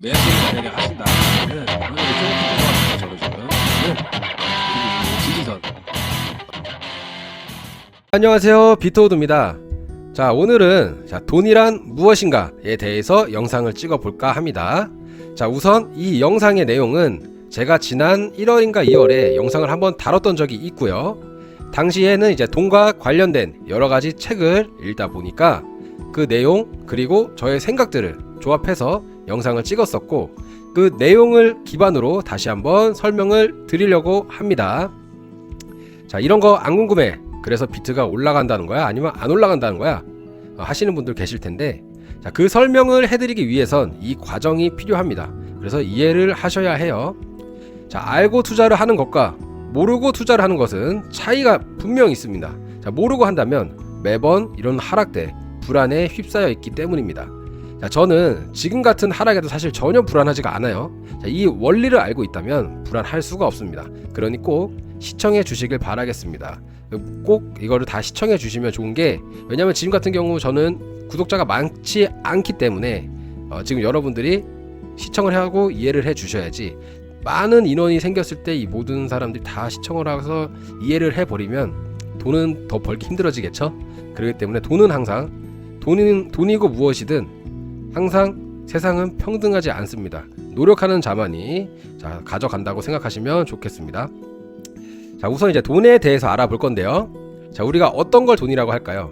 매수를 만약에 하신다면은 이거는 조금 들어갑니다. 저도 지금 그리고 지지선. 안녕하세요, 비트오드입니다. 자, 오늘은 돈이란 무엇인가에 대해서 영상을 찍어 볼까 합니다. 자, 우선 이 영상의 내용은 제가 지난 1월인가 2월에 영상을 한번 다뤘던 적이 있고요. 당시에는 이제 돈과 관련된 여러 가지 책을 읽다 보니까 그 내용 그리고 저의 생각들을 조합해서 영상을 찍었었고, 그 내용을 기반으로 다시 한번 설명을 드리려고 합니다. 자, 이런 거 안 궁금해, 그래서 비트가 올라간다는 거야 아니면 안 올라간다는 거야 하시는 분들 계실 텐데, 자, 그 설명을 해드리기 위해선 이 과정이 필요합니다. 그래서 이해를 하셔야 해요. 자, 알고 투자를 하는 것과 모르고 투자를 하는 것은 차이가 분명히 있습니다. 자, 모르고 한다면 매번 이런 하락대 불안에 휩싸여 있기 때문입니다. 자, 저는 지금 같은 하락에도 사실 전혀 불안하지가 않아요. 자, 이 원리를 알고 있다면 불안할 수가 없습니다. 그러니 꼭 시청해 주시길 바라겠습니다. 꼭 이거를 다 시청해 주시면 좋은 게, 왜냐면 지금 같은 경우 저는 구독자가 많지 않기 때문에 지금 여러분들이 시청을 하고 이해를 해 주셔야지, 많은 인원이 생겼을 때 이 모든 사람들이 다 시청을 해서 이해를 해버리면 돈은 더 벌기 힘들어지겠죠. 그렇기 때문에 돈은 항상 돈이고 무엇이든 항상 세상은 평등하지 않습니다. 노력하는 자만이 가져간다고 생각하시면 좋겠습니다. 자, 우선 이제 돈에 대해서 알아볼 건데요. 자, 우리가 어떤 걸 돈이라고 할까요?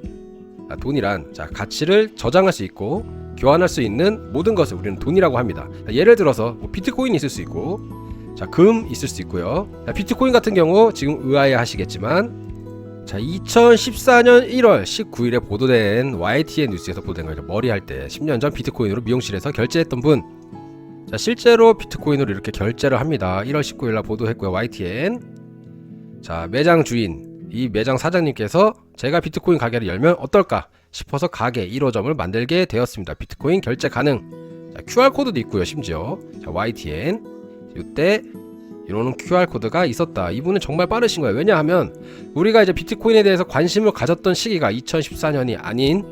돈이란 가치를 저장할 수 있고 교환할 수 있는 모든 것을 우리는 돈이라고 합니다. 예를 들어서 비트코인이 있을 수 있고, 금 있을 수 있고요. 비트코인 같은 경우 지금 의아해 하시겠지만, 2014년 1월 19일에 보도된 YTN 뉴스에서 보도된 거죠. 머리할 때 10년 전 비트코인으로 미용실에서 결제했던 분, 실제로 비트코인으로 이렇게 결제를 합니다. 1월 19일날 보도했고요. YTN. 매장 주인, 이 매장 사장님께서 제가 비트코인 가게를 열면 어떨까 싶어서 가게 1호점을 만들게 되었습니다. 비트코인 결제 가능. QR코드도 있고요. 심지어 YTN 이때 이런 QR코드가 있었다. 이분은 정말 빠르신 거예요. 왜냐하면 우리가 이제 비트코인에 대해서 관심을 가졌던 시기가 2014년이 아닌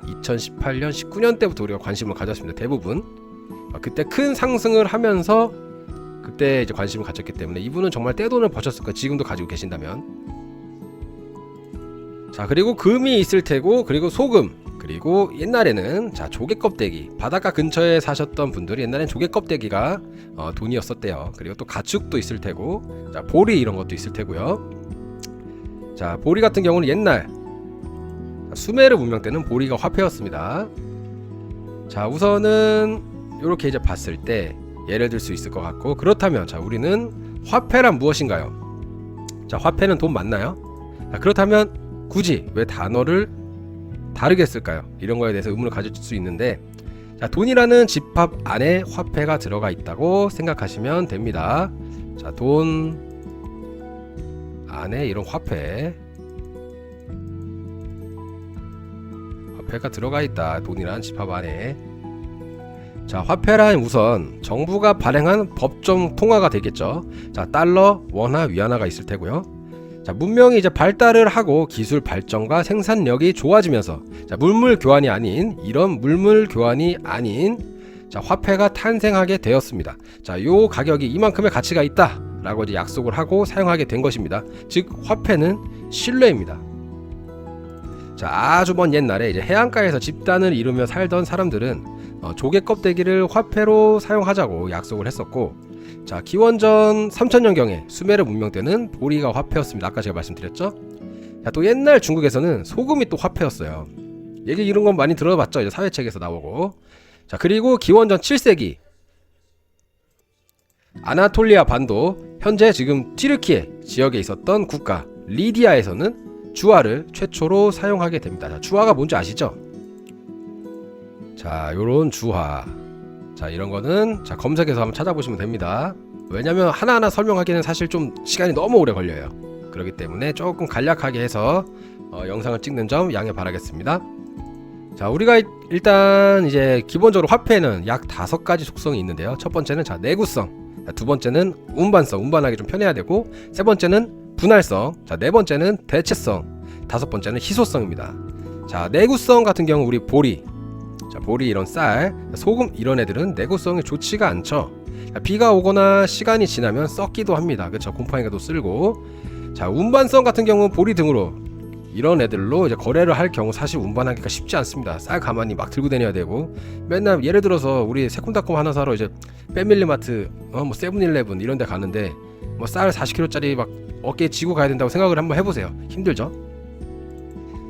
2018년, 19년 때부터 우리가 관심을 가졌습니다. 대부분 그때 큰 상승을 하면서 그때 이제 관심을 가졌기 때문에 이분은 정말 떼돈을 버셨을 거예요. 지금도 가지고 계신다면. 자, 그리고 금이 있을 테고, 그리고 소금, 그리고 옛날에는 조개 껍데기, 바닷가 근처에 사셨던 분들이 옛날엔 조개 껍데기가 돈이었었대요. 그리고 또 가축도 있을 테고, 보리 이런 것도 있을 테고요. 자, 보리 같은 경우는 옛날 수메르 문명 때는 보리가 화폐였습니다. 자, 우선은 이렇게 이제 봤을 때 예를 들 수 있을 것 같고, 그렇다면 우리는 화폐란 무엇인가요? 화폐는 돈 맞나요? 그렇다면 굳이 왜 단어를 다르게 쓸까요? 이런 거에 대해서 의문을 가질 수 있는데, 돈이라는 집합 안에 화폐가 들어가 있다고 생각하시면 됩니다. 돈 안에 이런 화폐가 들어가 있다. 돈이라는 집합 안에. 화폐란 우선 정부가 발행한 법정 통화가 되겠죠. 달러, 원화, 위안화가 있을 테고요. 문명이 이제 발달을 하고 기술 발전과 생산력이 좋아지면서 물물 교환이 아닌 화폐가 탄생하게 되었습니다. 요 가격이 이만큼의 가치가 있다라고 이제 약속을 하고 사용하게 된 것입니다. 즉 화폐는 신뢰입니다. 아주 먼 옛날에 이제 해안가에서 집단을 이루며 살던 사람들은 조개 껍데기를 화폐로 사용하자고 약속을 했었고, 기원전 3000년경에 수메르 문명 때는 보리가 화폐였습니다. 아까 제가 말씀드렸죠. 또 옛날 중국에서는 소금이 또 화폐였어요. 얘기 이런 건 많이 들어봤죠. 이제 사회책에서 나오고. 그리고 기원전 7세기 아나톨리아 반도, 현재 지금 튀르키예 지역에 있었던 국가 리디아에서는 주화를 최초로 사용하게 됩니다. 주화가 뭔지 아시죠? 요런 주화. 이런 거는 검색해서 한번 찾아보시면 됩니다. 왜냐면 하나하나 설명하기는 사실 좀 시간이 너무 오래 걸려요. 그렇기 때문에 조금 간략하게 해서 영상을 찍는 점 양해 바라겠습니다. 우리가 일단 이제 기본적으로 화폐는 약 5가지 속성이 있는데요. 첫 번째는 내구성, 두 번째는 운반성, 운반하기 좀 편해야 되고, 세 번째는 분할성, 네 번째는 대체성, 다섯 번째는 희소성입니다. 내구성 같은 경우 우리 보리, 자, 보리 이런 쌀, 소금 이런 애들은 내구성이 좋지가 않죠. 자, 비가 오거나 시간이 지나면 썩기도 합니다. 그쵸? 곰팡이가 또 쓸고. 자, 운반성 같은 경우는 보리 등으로 이런 애들로 이제 거래를 할 경우 사실 운반하기가 쉽지 않습니다. 쌀 가만히 막 들고 다녀야 되고, 맨날 예를 들어서 우리 새콤달콤 하나 사러 이제 패밀리마트, 뭐 세븐일레븐 이런 데 가는데 뭐 쌀 40kg짜리 막 어깨에 지고 가야 된다고 생각을 한번 해보세요. 힘들죠?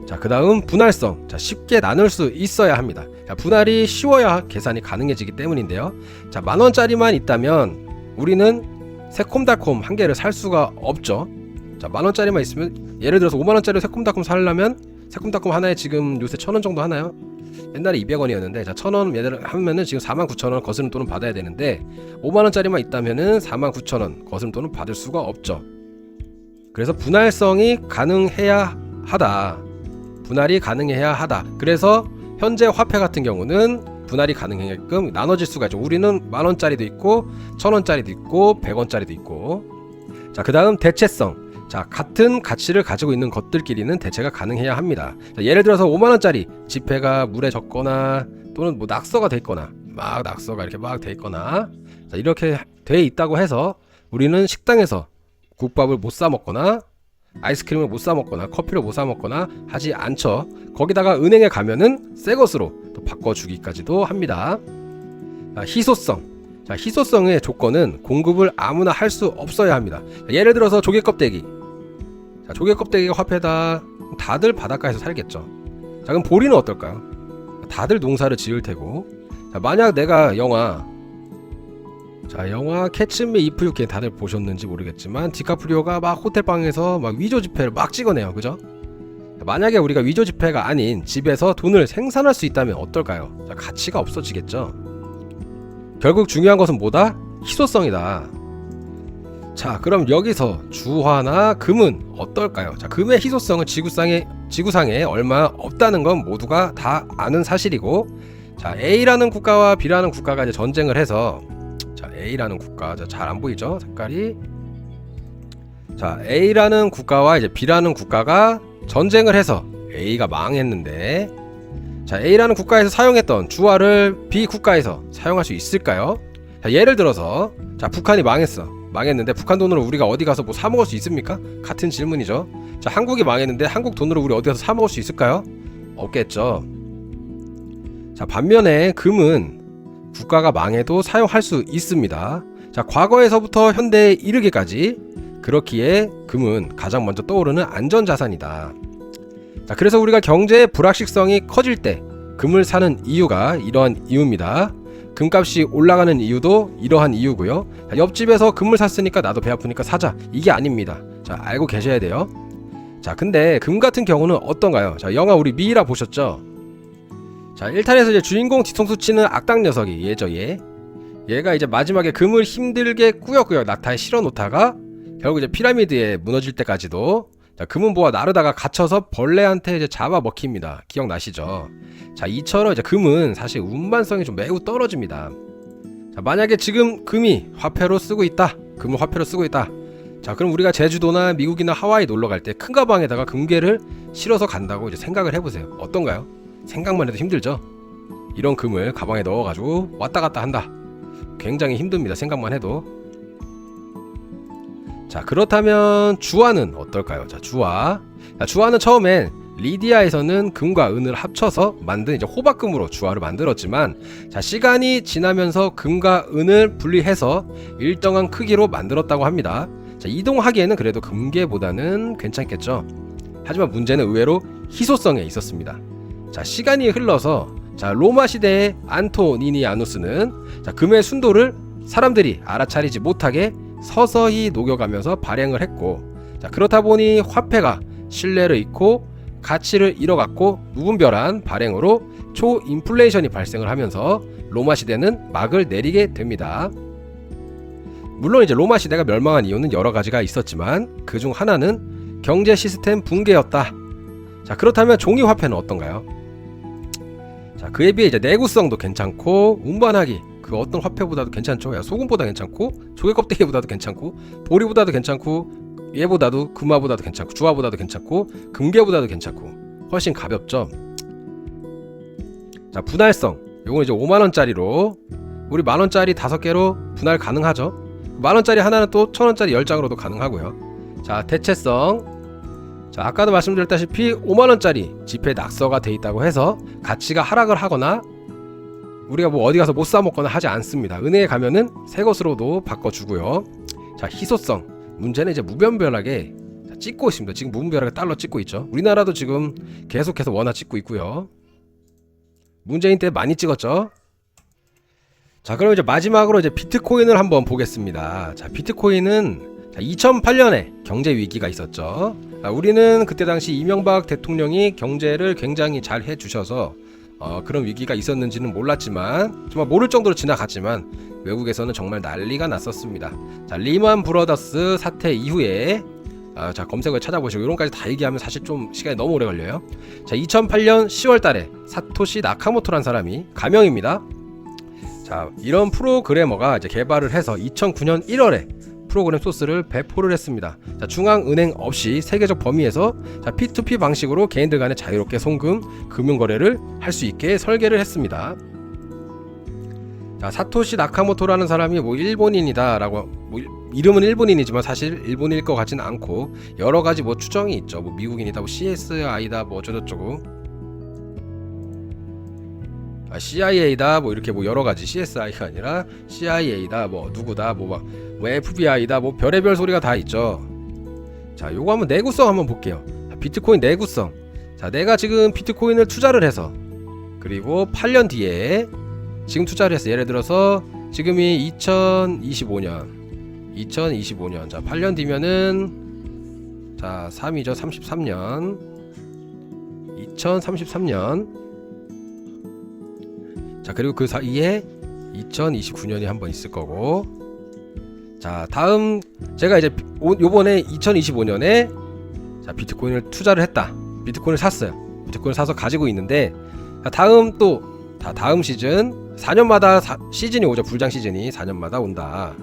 자, 그 다음 분할성. 자, 쉽게 나눌 수 있어야 합니다. 자, 분할이 쉬워야 계산이 가능해지기 때문인데요. 자, 10,000원짜리만 있다면 우리는 새콤달콤 한 개를 살 수가 없죠. 자, 10,000원짜리만 있으면, 예를 들어서 50,000원짜리 새콤달콤 사려면 새콤달콤 하나에 지금 요새 1,000원 정도 하나요? 옛날에 200원이었는데, 자, 1,000원 예를 하면은 지금 49,000원 거스름 돈은 받아야 되는데, 50,000원짜리만 있다면은 49,000원 거스름 돈은 받을 수가 없죠. 그래서 분할성이 가능해야 하다. 분할이 가능해야 하다. 그래서 현재 화폐 같은 경우는 분할이 가능하게끔 나눠질 수가 있죠. 우리는 10,000원짜리도 있고 1,000원짜리도 있고 100원짜리도 있고. 자, 그 다음 대체성. 자, 같은 가치를 가지고 있는 것들끼리는 대체가 가능해야 합니다. 자, 예를 들어서 50,000원짜리 지폐가 물에 젖거나 또는 뭐 낙서가 돼 있거나, 막 낙서가 이렇게 막 돼 있거나, 자, 이렇게 돼 있다고 해서 우리는 식당에서 국밥을 못 사 먹거나 아이스크림을 못 사 먹거나 커피를 못 사 먹거나 하지 않죠. 거기다가 은행에 가면은 새 것으로 또 바꿔주기까지도 합니다. 자, 희소성. 자, 희소성의 조건은 공급을 아무나 할 수 없어야 합니다. 자, 예를 들어서 조개 껍데기. 자, 조개 껍데기가 화폐다. 다들 바닷가에서 살겠죠. 자, 그럼 보리는 어떨까요? 다들 농사를 지을 테고. 자, 만약 내가 영화 캐치 미 이프 유 캔 다들 보셨는지 모르겠지만 디카프리오가 막 호텔방에서 막 위조 지폐를 막 찍어내요. 그죠? 자, 만약에 우리가 위조 지폐가 아닌 집에서 돈을 생산할 수 있다면 어떨까요? 자, 가치가 없어지겠죠. 결국 중요한 것은 뭐다? 희소성이다. 자, 그럼 여기서 주화나 금은 어떨까요? 자, 금의 희소성은 지구상에 얼마 없다는 건 모두가 다 아는 사실이고, 자, A라는 국가와 B라는 국가가 이제 전쟁을 해서, 자, A라는 국가, 잘 안 보이죠? 색깔이. 자, A라는 국가와 이제 B라는 국가가 전쟁을 해서 A가 망했는데, 자, A라는 국가에서 사용했던 주화를 B 국가에서 사용할 수 있을까요? 자, 예를 들어서, 자, 북한이 망했는데 북한 돈으로 우리가 어디 가서 뭐 사 먹을 수 있습니까? 같은 질문이죠. 자, 한국이 망했는데 한국 돈으로 우리 어디 가서 사 먹을 수 있을까요? 없겠죠. 자, 반면에 금은 국가가 망해도 사용할 수 있습니다. 자, 과거에서부터 현대에 이르기까지 그렇기에 금은 가장 먼저 떠오르는 안전자산이다. 자, 그래서 우리가 경제의 불확실성이 커질 때 금을 사는 이유가 이러한 이유입니다. 금값이 올라가는 이유도 이러한 이유고요. 자, 옆집에서 금을 샀으니까 나도 배 아프니까 사자, 이게 아닙니다. 자, 알고 계셔야 돼요. 자, 근데 금 같은 경우는 어떤가요? 자, 영화 우리 미이라 보셨죠? 자, 1탄에서 이제 주인공 뒤통수 치는 악당 녀석이 얘죠. 얘가 이제 마지막에 금을 힘들게 꾸역꾸역 낙타에 실어 놓다가 결국 이제 피라미드에 무너질 때까지도, 자, 금은 보아 나르다가 갇혀서 벌레한테 이제 잡아 먹힙니다. 기억나시죠? 자, 이처럼 이제 금은 사실 운반성이 좀 매우 떨어집니다. 자, 만약에 지금 금이 화폐로 쓰고 있다. 금을 화폐로 쓰고 있다. 자, 그럼 우리가 제주도나 미국이나 하와이 놀러 갈 때 큰 가방에다가 금괴를 실어서 간다고 이제 생각을 해보세요. 어떤가요? 생각만 해도 힘들죠? 이런 금을 가방에 넣어가지고 왔다 갔다 한다. 굉장히 힘듭니다. 생각만 해도. 자, 그렇다면 주화는 어떨까요? 자, 주화는 처음엔 리디아에서는 금과 은을 합쳐서 만든 이제 호박금으로 주화를 만들었지만, 자, 시간이 지나면서 금과 은을 분리해서 일정한 크기로 만들었다고 합니다. 자, 이동하기에는 그래도 금괴보다는 괜찮겠죠. 하지만 문제는 의외로 희소성에 있었습니다. 자, 시간이 흘러서, 자, 로마 시대의 안토니니아누스는, 자, 금의 순도를 사람들이 알아차리지 못하게 서서히 녹여가면서 발행을 했고, 자, 그렇다 보니 화폐가 신뢰를 잃고 가치를 잃어갔고 무분별한 발행으로 초인플레이션이 발생을 하면서 로마 시대는 막을 내리게 됩니다. 물론 이제 로마 시대가 멸망한 이유는 여러 가지가 있었지만 그 중 하나는 경제 시스템 붕괴였다. 자, 그렇다면 종이 화폐는 어떤가요? 자, 그에 비해 이제 내구성도 괜찮고 운반하기 그 어떤 화폐보다도 괜찮죠. 야, 소금보다 괜찮고 조개 껍데기보다도 괜찮고 보리보다도 괜찮고 얘보다도 금화보다도 괜찮고 주화보다도 괜찮고 금괴보다도 괜찮고 훨씬 가볍죠. 자, 분할성. 요건 이제 5만원짜리로 우리 만원짜리 5개로 분할 가능하죠. 만원짜리 하나는 또 1000원짜리 10장으로도 가능하고요. 자, 대체성. 자, 아까도 말씀드렸다시피 5만원짜리 지폐 낙서가 돼 있다고 해서 가치가 하락을 하거나 우리가 뭐 어디 가서 못 사먹거나 하지 않습니다. 은행에 가면은 새 것으로도 바꿔주고요. 자, 희소성. 문제는 이제 무분별하게 찍고 있습니다. 지금 무분별하게 달러 찍고 있죠. 우리나라도 지금 계속해서 원화 찍고 있고요. 문재인 때 많이 찍었죠. 자, 그럼 이제 마지막으로 이제 비트코인을 한번 보겠습니다. 자, 비트코인은 2008년에 경제 위기가 있었죠. 우리는 그때 당시 이명박 대통령이 경제를 굉장히 잘 해주셔서 그런 위기가 있었는지는 몰랐지만 정말 모를 정도로 지나갔지만 외국에서는 정말 난리가 났었습니다. 자, 리만 브러더스 사태 이후에 자, 검색어에 찾아보시고 이런까지 다 얘기하면 사실 좀 시간이 너무 오래 걸려요. 자, 2008년 10월 달에 사토시 나카모토라는 사람이 가명입니다. 자, 이런 프로그래머가 이제 개발을 해서 2009년 1월에 프로그램 소스를 배포를 했습니다. 자, 중앙은행 없이 세계적 범위에서 자, P2P 방식으로 개인들 간에 자유롭게 송금, 금융거래를 할 수 있게 설계를 했습니다. 자, 사토시 나카모토라는 사람이 뭐 일본인이다라고 이름은 일본인이지만 사실 일본일 것 같지는 않고 여러 가지 뭐 추정이 있죠. 뭐 미국인이다, 뭐 CSI다, 뭐 어쩌고저쩌고. CIA다 뭐 이렇게 뭐 여러 가지 CSI가 아니라 CIA다 뭐 누구다 뭐 FBI다 뭐 별의별 소리가 다 있죠. 자, 요거 한번 내구성 한번 볼게요. 비트코인 내구성. 자, 내가 지금 비트코인을 투자를 해서 그리고 8년 뒤에 지금 투자를 했어. 예를 들어서 지금이 2025년 자, 8년 뒤면은 자, 3이죠. 33년 2033년. 자, 그리고 그 사이에 2029년이 한번 있을 거고. 자, 다음 제가 이제 요번에 2025년에 자, 비트코인을 투자를 했다. 비트코인을 샀어요. 비트코인을 사서 가지고 있는데 자, 다음 시즌 4년마다 시즌이 오죠. 불장 시즌이 4년마다 온다.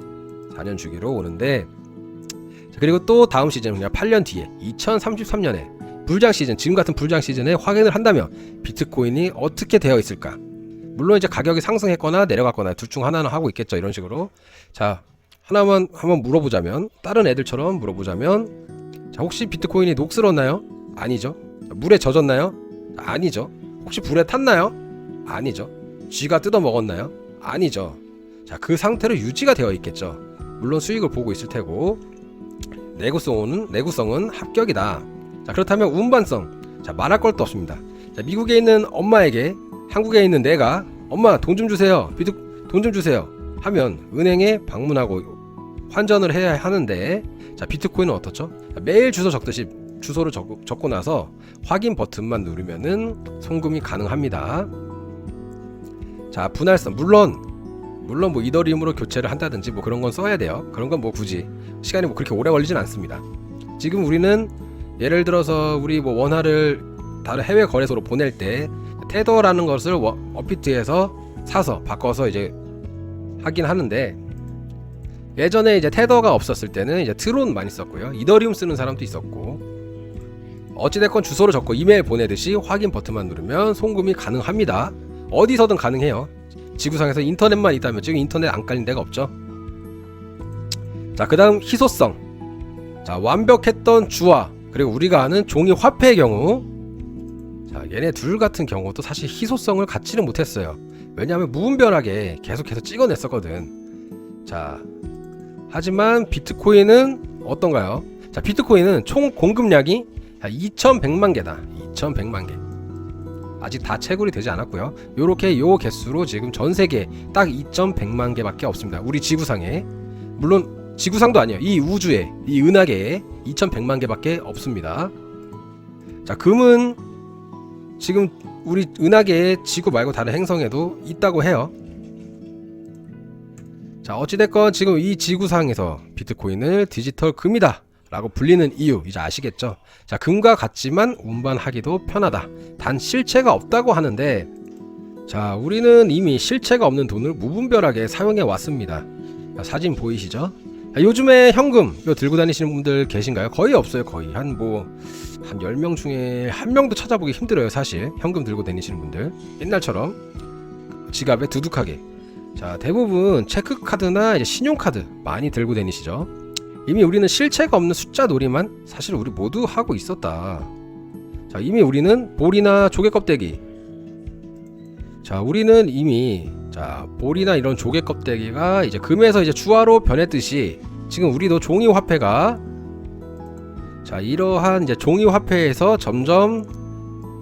4년 주기로 오는데 자, 그리고 또 다음 시즌 그냥 8년 뒤에 2033년에 불장 시즌, 지금 같은 불장 시즌에 확인을 한다면 비트코인이 어떻게 되어 있을까? 물론 이제 가격이 상승했거나 내려갔거나 둘 중 하나는 하고 있겠죠. 이런 식으로. 자, 하나만 한번 물어보자면, 다른 애들처럼 물어보자면, 자, 혹시 비트코인이 녹슬었나요? 아니죠. 물에 젖었나요? 아니죠. 혹시 불에 탔나요? 아니죠. 쥐가 뜯어 먹었나요? 아니죠. 자, 그 상태로 유지가 되어 있겠죠. 물론 수익을 보고 있을 테고. 내구성은 합격이다. 자, 그렇다면 운반성. 자, 말할 것도 없습니다. 자, 미국에 있는 엄마에게 한국에 있는 내가 엄마 돈 좀 주세요. 돈 좀 주세요. 하면 은행에 방문하고 환전을 해야 하는데 자, 비트코인은 어떻죠? 매일 주소 적듯이 주소를 적고 나서 확인 버튼만 누르면은 송금이 가능합니다. 자, 분할성. 물론 뭐 이더리움으로 교체를 한다든지 뭐 그런 건 써야 돼요. 그런 건 뭐 굳이 시간이 뭐 그렇게 오래 걸리진 않습니다. 지금 우리는 예를 들어서 우리 뭐 원화를 다른 해외 거래소로 보낼 때 테더라는 것을 업비트에서 사서 바꿔서 이제 하긴 하는데 예전에 이제 테더가 없었을 때는 이제 트론 많이 썼고요. 이더리움 쓰는 사람도 있었고 어찌됐건 주소를 적고 이메일 보내듯이 확인 버튼만 누르면 송금이 가능합니다. 어디서든 가능해요. 지구상에서 인터넷만 있다면 지금 인터넷 안 깔린 데가 없죠. 자, 그 다음 희소성. 자, 완벽했던 주화 그리고 우리가 아는 종이 화폐의 경우 자, 얘네 둘 같은 경우도 사실 희소성을 갖지는 못했어요. 왜냐하면 무분별하게 계속해서 찍어냈었거든. 자, 하지만 비트코인은 어떤가요? 자, 비트코인은 총 공급량이 2100만 개다. 2100만 개. 아직 다 채굴이 되지 않았고요. 요렇게 요 개수로 지금 전 세계 딱 2100만 개밖에 없습니다. 우리 지구상에. 물론 지구상도 아니에요. 이 우주에, 이 은하계에 2100만 개밖에 없습니다. 자, 금은 지금 우리 은하계에 지구 말고 다른 행성에도 있다고 해요. 자, 어찌됐건 지금 이 지구상에서 비트코인을 디지털 금이다 라고 불리는 이유 이제 아시겠죠? 자, 금과 같지만 운반하기도 편하다. 단 실체가 없다고 하는데 자, 우리는 이미 실체가 없는 돈을 무분별하게 사용해 왔습니다. 자, 사진 보이시죠? 요즘에 현금 이거 들고 다니시는 분들 계신가요? 거의 없어요. 거의 한 10명 중에 한 명도 찾아보기 힘들어요. 사실 현금 들고 다니시는 분들 옛날처럼 지갑에 두둑하게. 자, 대부분 체크카드나 이제 신용카드 많이 들고 다니시죠. 이미 우리는 실체가 없는 숫자 놀이만 사실 우리 모두 하고 있었다. 자, 이미 우리는 볼이나 조개 껍데기. 자, 우리는 이미 볼이나 이런 조개 껍데기가 이제 금에서 이제 주화로 변했듯이 지금 우리도 종이 화폐가 이러한 이제 종이 화폐에서 점점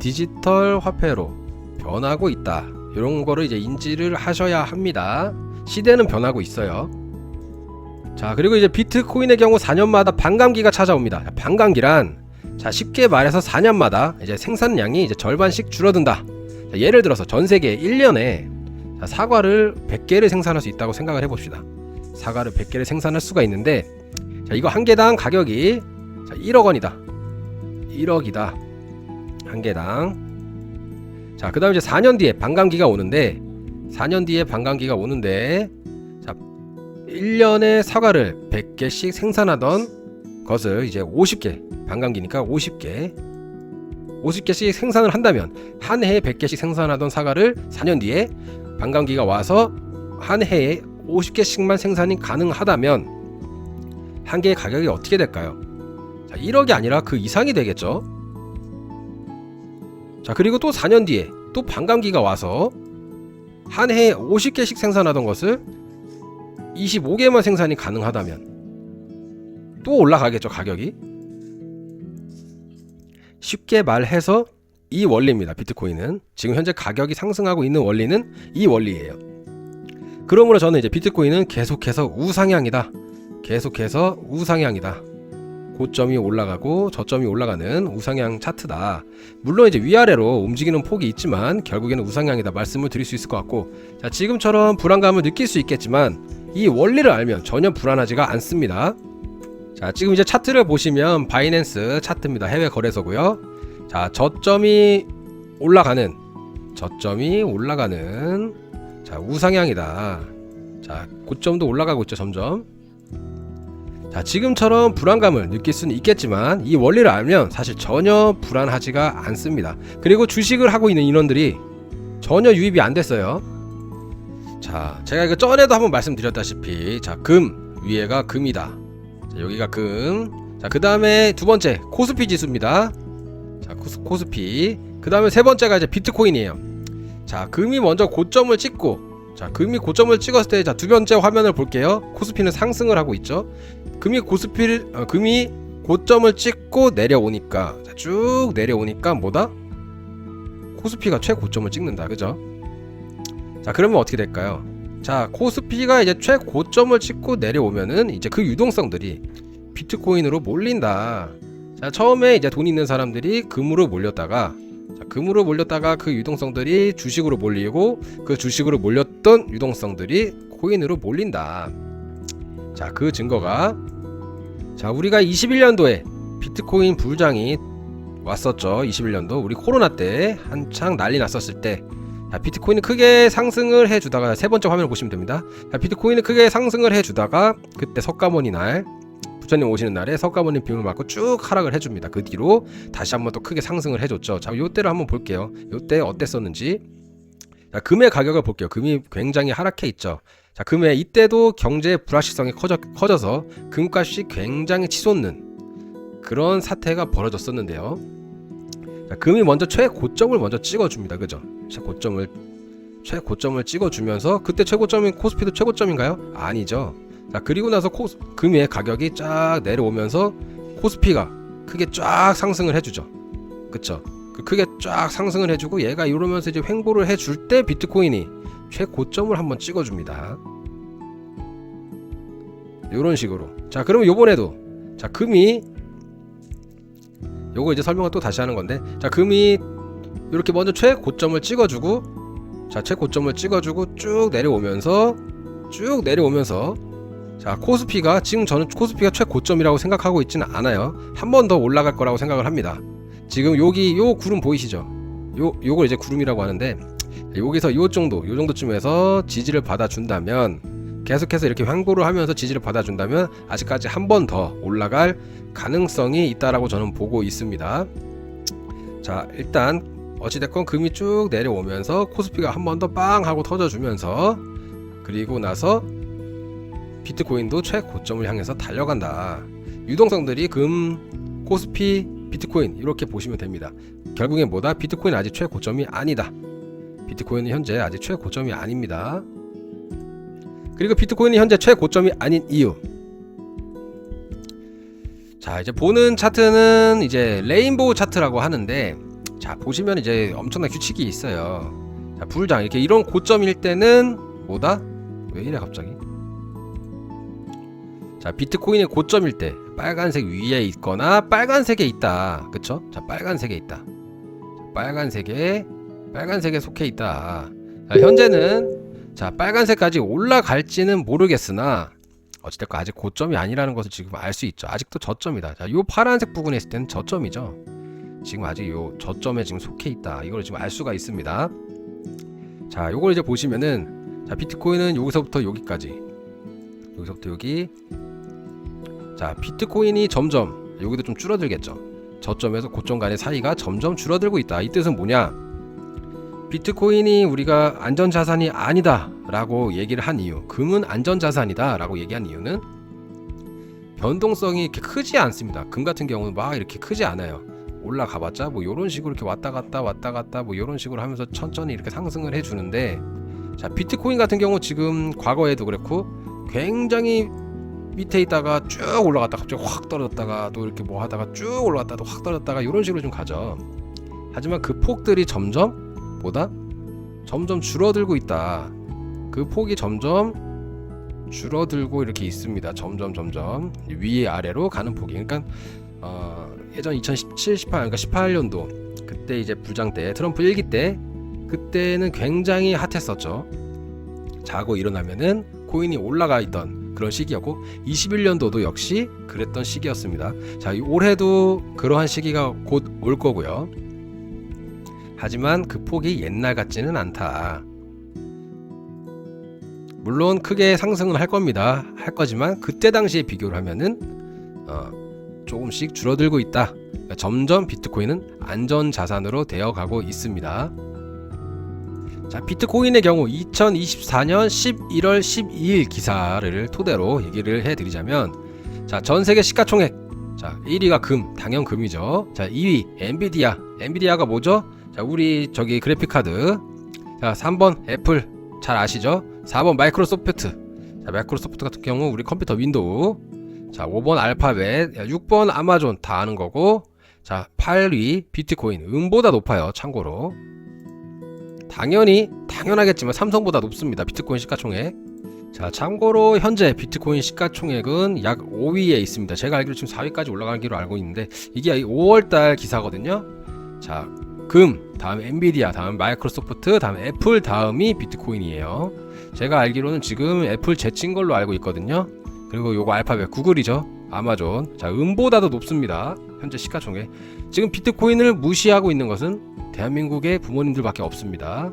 디지털 화폐로 변하고 있다. 이런 거를 이제 인지를 하셔야 합니다. 시대는 변하고 있어요. 자, 그리고 이제 비트코인의 경우 4년마다 반감기가 찾아옵니다. 반감기란 쉽게 말해서 4년마다 이제 생산량이 이제 절반씩 줄어든다. 자, 예를 들어서 전 세계 1년에 사과를 100개를 생산할 수 있다고 생각을 해봅시다. 사과를 100개를 생산할 수가 있는데 이거 한 개당 가격이 1억 원이다. 1억이다. 한 개당. 자, 그 다음에 이제 4년 뒤에 반감기가 오는데 1년에 사과를 100개씩 생산하던 것을 이제 50개, 반감기니까 50개씩 생산을 한다면 한 해에 100개씩 생산하던 사과를 4년 뒤에 반감기가 와서 한 해에 50개씩만 생산이 가능하다면 한 개의 가격이 어떻게 될까요? 자, 1억이 아니라 그 이상이 되겠죠. 자, 그리고 또 4년 뒤에 또 반감기가 와서 한 해에 50개씩 생산하던 것을 25개만 생산이 가능하다면 또 올라가겠죠, 가격이. 쉽게 말해서 이 원리입니다. 비트코인은 지금 현재 가격이 상승하고 있는 원리는 이 원리예요. 그러므로 저는 이제 비트코인은 계속해서 우상향이다. 고점이 올라가고 저점이 올라가는 우상향 차트다. 물론 이제 위아래로 움직이는 폭이 있지만 결국에는 우상향이다 말씀을 드릴 수 있을 것 같고, 자, 지금처럼 불안감을 느낄 수 있겠지만 이 원리를 알면 전혀 불안하지가 않습니다. 자, 지금 이제 차트를 보시면 바이낸스 차트입니다. 해외 거래소고요. 자, 저점이 올라가는 자, 우상향이다. 자, 고점도 올라가고 있죠, 점점. 자, 지금처럼 불안감을 느낄 수는 있겠지만 이 원리를 알면 사실 전혀 불안하지가 않습니다. 그리고 주식을 하고 있는 인원들이 전혀 유입이 안 됐어요. 자, 제가 이거 전에도 한번 말씀드렸다시피, 자, 금 위에가 금이다. 자, 여기가 금. 자, 그 다음에 두 번째 코스피 지수입니다. 자, 코스피. 그 다음에 세 번째가 이제 비트코인이에요. 자, 금이 먼저 고점을 찍고, 자, 금이 고점을 찍었을 때, 자, 두 번째 화면을 볼게요. 코스피는 상승을 하고 있죠. 금이 고점을 찍고 내려오니까, 자, 쭉 내려오니까 뭐다? 코스피가 최고점을 찍는다, 그죠? 자, 그러면 어떻게 될까요? 자, 코스피가 이제 최고점을 찍고 내려오면은 이제 그 유동성들이 비트코인으로 몰린다. 자, 처음에 이제 돈 있는 사람들이 금으로 몰렸다가 그 유동성들이 주식으로 몰리고 그 주식으로 몰렸던 유동성들이 코인으로 몰린다. 자, 그 증거가, 자, 우리가 21년도에 비트코인 불장이 왔었죠. 21년도 우리 코로나 때 한창 난리 났었을 때, 자, 비트코인은 크게 상승을 해주다가, 세 번째 화면을 보시면 됩니다. 자, 비트코인은 크게 상승을 해주다가 그때 석가모니 날, 부처님 오시는 날에 석가모니 비용을 맞고 쭉 하락을 해줍니다. 그 뒤로 다시 한번 또 크게 상승을 해줬죠. 자, 요때를 한번 볼게요. 요때 어땠었는지. 자, 금의 가격을 볼게요. 금이 굉장히 하락해 있죠. 자, 금의 이때도 경제 불확실성이 커져서 금값이 굉장히 치솟는 그런 사태가 벌어졌었는데요. 자, 금이 먼저 최고점을 먼저 찍어줍니다. 그죠? 최고점을 찍어주면서, 그때 최고점인 코스피도 최고점인가요? 아니죠. 자, 그리고 나서 금의 가격이 쫙 내려오면서 코스피가 크게 쫙 상승을 해주죠. 그쵸? 크게 쫙 상승을 해주고 얘가 이러면서 이제 횡보를 해줄 때 비트코인이 최고점을 한번 찍어줍니다. 이런 식으로. 자, 그러면 요번에도, 자, 금이, 요거 이제 설명을 또 다시 하는 건데, 자, 금이 이렇게 먼저 최고점을 찍어주고, 자, 최고점을 찍어주고 쭉 내려오면서, 자, 코스피가, 지금 저는 코스피가 최고점이라고 생각하고 있지는 않아요. 한 번 더 올라갈 거라고 생각을 합니다. 지금 여기 요 구름 보이시죠? 요걸 이제 구름이라고 하는데, 여기서 요 정도쯤에서 지지를 받아준다면 계속해서 이렇게 횡보를 하면서 지지를 받아준다면 아직까지 한 번 더 올라갈 가능성이 있다라고 저는 보고 있습니다. 자, 일단 어찌됐건 금이 쭉 내려오면서 코스피가 한 번 더 빵 하고 터져주면서, 그리고 나서 비트코인도 최고점을 향해서 달려간다. 유동성들이 금, 코스피, 비트코인 이렇게 보시면 됩니다. 결국엔 뭐다? 비트코인은 아직 최고점이 아니다. 비트코인은 현재 아직 최고점이 아닙니다. 그리고 비트코인이 현재 최고점이 아닌 이유. 자, 이제 보는 차트는 이제 레인보우 차트라고 하는데, 자, 보시면 이제 엄청난 규칙이 있어요. 자, 불장 이렇게 이런 고점일 때는 뭐다? 왜 이래 갑자기? 자, 비트코인의 고점일 때 빨간색 위에 있거나 빨간색에 있다. 그쵸? 자, 빨간색에 있다. 빨간색에 속해 있다. 자, 현재는 자, 빨간색까지 올라갈지는 모르겠으나 어찌됐건 아직 고점이 아니라는 것을 지금 알 수 있죠. 아직도 저점이다. 자, 요 파란색 부분에 있을 때는 저점이죠. 지금 아직 요 저점에 지금 속해 있다. 이걸 지금 알 수가 있습니다. 자, 요걸 이제 보시면은, 자, 비트코인은 여기서부터 여기까지, 여기서부터 여기. 자, 비트코인이 점점 여기도 좀 줄어들겠죠. 저점에서 고점 간의 사이가 점점 줄어들고 있다. 이 뜻은 뭐냐? 비트코인이 우리가 안전자산이 아니다 라고 얘기를 한 이유, 금은 안전자산이다 라고 얘기한 이유는 변동성이 이렇게 크지 않습니다. 금 같은 경우는 막 이렇게 크지 않아요. 올라가봤자 뭐 요런 식으로 이렇게 왔다 갔다 뭐 요런 식으로 하면서 천천히 이렇게 상승을 해주는데, 자, 비트코인 같은 경우 지금 과거에도 그렇고 굉장히 밑에 있다가 쭉 올라갔다 갑자기 확 떨어졌다가 또 이렇게 뭐 하다가 쭉 올라갔다 또 확 떨어졌다가 이런 식으로 좀 가죠. 하지만 그 폭들이 점점 줄어들고 있다. 그 폭이 점점 줄어들고 이렇게 있습니다. 점점 위 아래로 가는 폭이. 그러니까 예전 2017, 18, 그러니까 18년도 그때 이제 불장 때, 트럼프 1기 때, 그때는 굉장히 핫했었죠. 자고 일어나면은 코인이 올라가 있던 그런 시기였고, 21년도도 역시 그랬던 시기였습니다. 자, 올해도 그러한 시기가 곧 올 거고요. 하지만 그 폭이 옛날 같지는 않다. 물론 크게 상승은 할 겁니다. 할 거지만 그때 당시에 비교를 하면은 조금씩 줄어들고 있다. 그러니까 점점 비트코인은 안전자산으로 되어가고 있습니다. 자, 비트코인의 경우 2024년 11월 12일 기사를 토대로 얘기를 해드리자면, 자, 전세계 시가총액, 자, 1위가 금, 당연 금이죠. 자, 2위 엔비디아가 뭐죠? 자, 우리 저기 그래픽카드. 자, 3번 애플 잘 아시죠? 4번 마이크로소프트. 자, 마이크로소프트 같은 경우 우리 컴퓨터 윈도우. 자, 5번 알파벳, 6번 아마존 다 아는 거고. 자, 8위 비트코인, 은보다 높아요. 참고로 당연하겠지만 삼성보다 높습니다. 비트코인 시가총액. 자, 참고로 현재 비트코인 시가총액은 약 5위에 있습니다. 제가 알기로 지금 4위까지 올라가기로 알고 있는데, 이게 5월달 기사거든요. 자, 금, 다음 엔비디아, 다음 마이크로소프트, 다음 애플, 다음이 비트코인이에요. 제가 알기로는 지금 애플 제친 걸로 알고 있거든요. 그리고 요거 알파벳 구글이죠. 아마존. 자, 은보다도 높습니다. 현재 시가총액. 지금 비트코인을 무시하고 있는 것은 대한민국의 부모님들밖에 없습니다.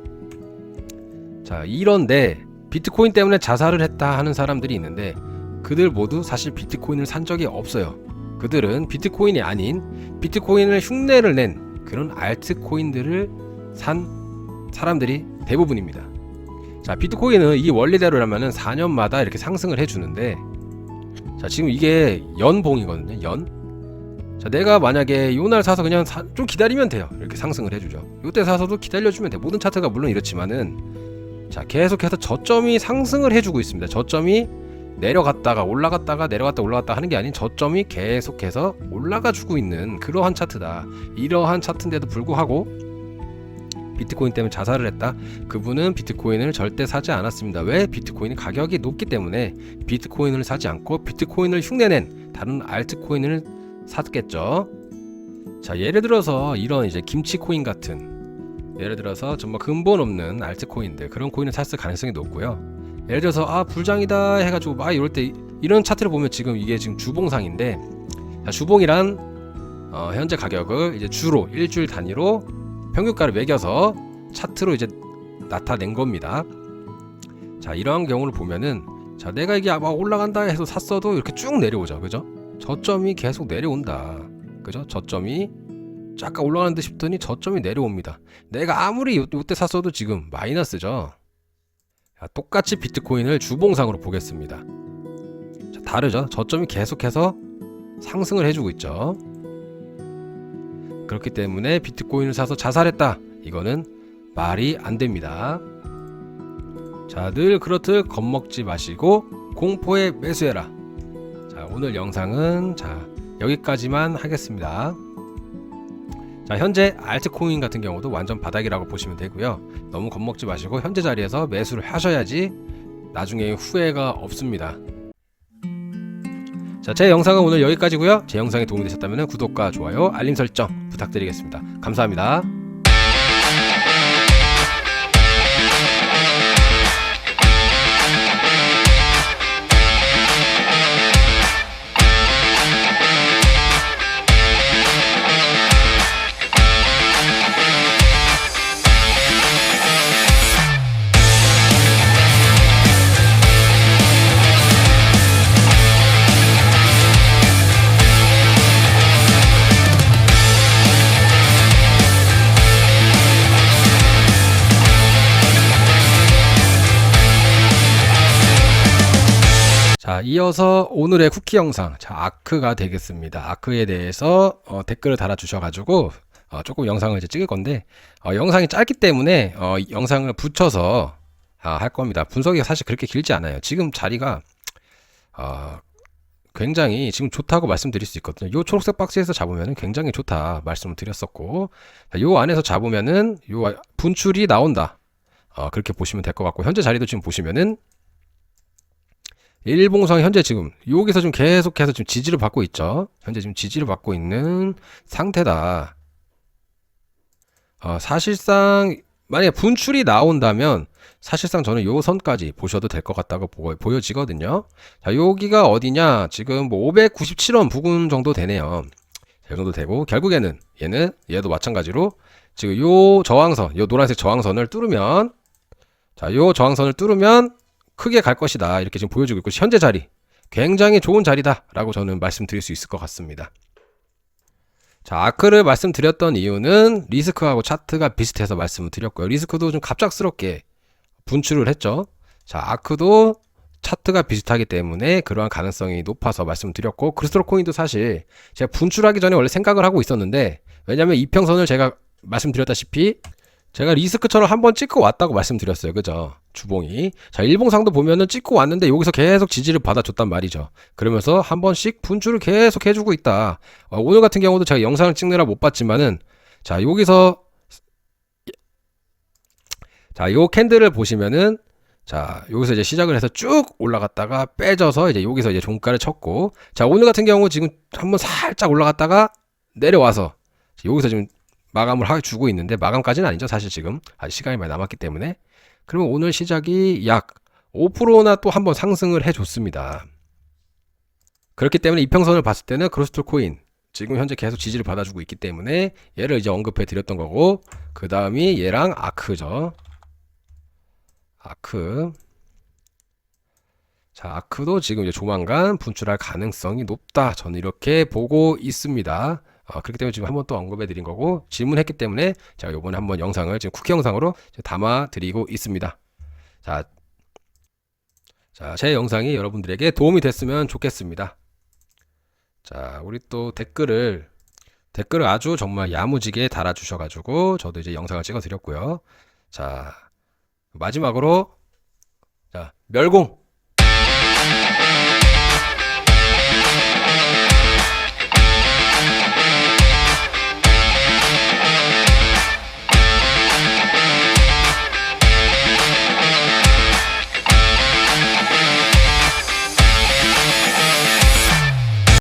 자, 이런데 비트코인 때문에 자살을 했다 하는 사람들이 있는데, 그들 모두 사실 비트코인을 산 적이 없어요. 그들은 비트코인이 아닌 비트코인을 흉내를 낸 그런 알트코인들을 산 사람들이 대부분입니다. 자, 비트코인은 이 원리대로라면 4년마다 이렇게 상승을 해주는데, 자, 지금 이게 연봉이거든요. 자, 내가 만약에 요날 사서 그냥 좀 기다리면 돼요. 이렇게 상승을 해주죠. 요때 사서도 기다려주면 돼. 모든 차트가 물론 이렇지만은, 자, 계속해서 저점이 상승을 해주고 있습니다. 저점이 내려갔다가 올라갔다가 내려갔다 올라갔다 하는 게 아닌 저점이 계속해서 올라가주고 있는 그러한 차트다. 이러한 차트인데도 불구하고 비트코인 때문에 자살을 했다. 그분은 비트코인을 절대 사지 않았습니다. 왜? 비트코인 가격이 높기 때문에 비트코인을 사지 않고 비트코인을 흉내낸 다른 알트코인을 샀겠죠. 자, 예를 들어서 이런 이제 김치코인 같은, 예를 들어서 정말 근본 없는 알트코인들, 그런 코인을 샀을 가능성이 높고요. 예를 들어서 불장이다 해가지고 막 이럴 때, 이런 차트를 보면 지금 이게 지금 주봉상인데, 자, 주봉이란 현재 가격을 이제 주로 일주일 단위로 평균가를 매겨서 차트로 이제 나타낸 겁니다. 자, 이러한 경우를 보면은, 자, 내가 이게 막 올라간다 해서 샀어도 이렇게 쭉 내려오죠. 그죠? 저점이 계속 내려온다. 그죠? 저점이 잠깐 올라가는 듯 싶더니 저점이 내려옵니다. 내가 아무리 이때 샀어도 지금 마이너스죠. 자, 똑같이 비트코인을 주봉상으로 보겠습니다. 자, 다르죠? 저점이 계속해서 상승을 해주고 있죠. 그렇기 때문에 비트코인을 사서 자살했다, 이거는 말이 안 됩니다. 자, 늘 그렇듯 겁먹지 마시고 공포에 매수해라. 자, 오늘 영상은 여기까지만 하겠습니다. 자, 현재 알트코인 같은 경우도 완전 바닥이라고 보시면 되고요. 너무 겁먹지 마시고 현재 자리에서 매수를 하셔야지 나중에 후회가 없습니다. 자, 제 영상은 오늘 여기까지고요. 제 영상이 도움이 되셨다면 구독과 좋아요, 알림 설정 부탁드리겠습니다. 감사합니다. 자, 이어서 오늘의 쿠키 영상, 아크가 되겠습니다. 아크에 대해서 댓글을 달아주셔가지고 조금 영상을 이제 찍을 건데, 영상이 짧기 때문에 영상을 붙여서 할 겁니다. 분석이 사실 그렇게 길지 않아요. 지금 자리가 굉장히 지금 좋다고 말씀드릴 수 있거든요. 요 초록색 박스에서 잡으면 굉장히 좋다 말씀을 드렸었고, 요 안에서 잡으면은 요 분출이 나온다, 그렇게 보시면 될 것 같고, 현재 자리도 지금 보시면은 일봉상 현재 지금 여기서 지금 계속해서 지금 지지를 받고 있죠. 현재 지금 지지를 받고 있는 상태다. 사실상 만약에 분출이 나온다면 사실상 저는 요 선까지 보셔도 될 것 같다고 보여지거든요. 자, 여기가 어디냐? 지금 뭐 597원 부근 정도 되네요. 이 정도 되고, 결국에는 얘도 마찬가지로 지금 요 저항선, 요 노란색 저항선을 뚫으면, 자, 요 저항선을 뚫으면 크게 갈 것이다, 이렇게 지금 보여주고 있고, 현재 자리 굉장히 좋은 자리다 라고 저는 말씀드릴 수 있을 것 같습니다. 자, 아크를 말씀드렸던 이유는 리스크하고 차트가 비슷해서 말씀을 드렸고요. 리스크도 좀 갑작스럽게 분출을 했죠. 자, 아크도 차트가 비슷하기 때문에 그러한 가능성이 높아서 말씀드렸고, 크리스탈 코인도 사실 제가 분출하기 전에 원래 생각을 하고 있었는데, 왜냐면 이평선을 제가 말씀드렸다시피 제가 리스크처럼 한번 찍고 왔다고 말씀드렸어요. 그죠? 주봉이. 자, 일봉상도 보면은 찍고 왔는데 여기서 계속 지지를 받아줬단 말이죠. 그러면서 한 번씩 분출을 계속 해주고 있다. 오늘 같은 경우도 제가 영상을 찍느라 못 봤지만은, 자, 여기서, 자, 요 캔들을 보시면은, 자, 여기서 이제 시작을 해서 쭉 올라갔다가 빼져서 이제 여기서 이제 종가를 쳤고, 자, 오늘 같은 경우 지금 한번 살짝 올라갔다가 내려와서 여기서 지금 마감을 주고 있는데, 마감까지는 아니죠. 사실 지금 아직 시간이 많이 남았기 때문에. 그러면 오늘 시작이 약 5%나 또 한번 상승을 해줬습니다. 그렇기 때문에 이평선을 봤을 때는 크리스탈 코인 지금 현재 계속 지지를 받아주고 있기 때문에 얘를 이제 언급해 드렸던 거고, 그 다음이 얘랑 아크죠. 아크. 자, 아크도 지금 이제 조만간 분출할 가능성이 높다, 저는 이렇게 보고 있습니다. 그렇기 때문에 지금 한번 또 언급해 드린 거고, 질문했기 때문에 제가 요번에 한번 영상을 지금 쿠키 영상으로 담아 드리고 있습니다. 자, 제 영상이 여러분들에게 도움이 됐으면 좋겠습니다. 자, 우리 또 댓글을 아주 정말 야무지게 달아주셔가지고 저도 이제 영상을 찍어 드렸고요. 자, 마지막으로, 자, 멸공!